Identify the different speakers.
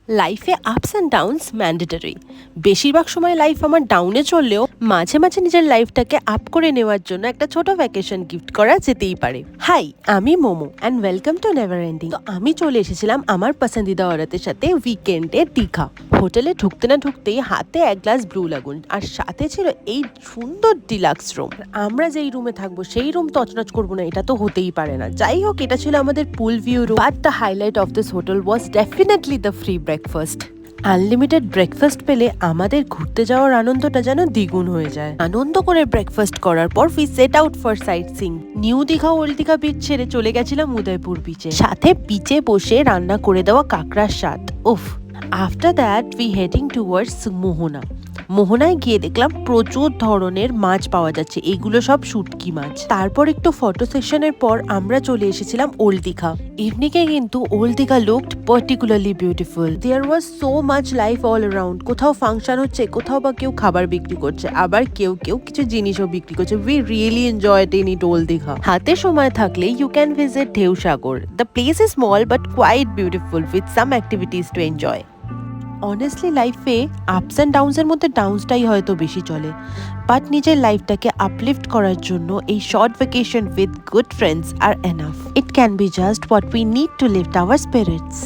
Speaker 1: লাইফে ups and downs mandatory. বেশিরভাগ সময় লাইফ আমার ডাউনে চললেও মাঝে মাঝে নিজের লাইফটাকে আপ করে নেওয়ার জন্য একটা ছোট ভ্যাকেশন গিফট করা যেতেই পারে। হাই, আমি momo and welcome to never ending. তো আমি চলে এসেছিলাম আমার পছন্দিদা অরাতের সাথে উইকেন্ডে দীঘা। হোটেলে ঢুকতে না ঢুকতেই হাতে এক গ্লাস ব্লু লাগুন আর সাথে ছিল এই সুন্দর ডিলাক্স রুম। আমরা যেই রুমে থাকবো সেই রুম তছনছ করবো না, এটা তো হতেই পারে না। যাই হোক, এটা ছিল আমাদের পুল view room, but the highlight of this hotel was definitely the free breakfast. Unlimited breakfast পেলে আমাদের ঘুরতে যাওয়ার আনন্দটা যেন দ্বিগুণ হয়ে যায়। আনন্দ করে ব্রেকফাস্ট করার পর we set out for sightseeing. New Digha old Digha beach ছেড়ে চলে গেছিলাম উদয়পুর বিচে, সাথে বিচে বসে রান্না করে দেওয়া কাঁকড়ার স্বাদ। উফ। After that we heading towards মোহনা। মোহনায় গিয়ে দেখলাম প্রচুর ধরনের মাছ পাওয়া যাচ্ছে, এগুলো সব শুটকি মাছ। তারপর একটু ফটো সেশনের পর আমরা চলে এসেছিলাম ওল্ড দীঘা। ইভিনিংয়ে কিন্তু old Digha looked particularly beautiful. There was so much life all around. কোথাও ফাংশন হচ্ছে, কোথাও বা কেউ খাবার বিক্রি করছে, আবার কেউ কেউ কিছু জিনিসও বিক্রি করছে। We really enjoyed in it old Digha. হাতে সময় থাকলে you can visit Dheusagar. The place is small but quite beautiful with some activities to enjoy. Honestly লাইফে আপস অ্যান্ড ডাউনসের মধ্যে ডাউনসটাই হয়তো বেশি চলে, বাট নিজের লাইফটাকে আপলিফট করার জন্য এই short vacation with good friends are enough. It can be just what we need to lift our spirits.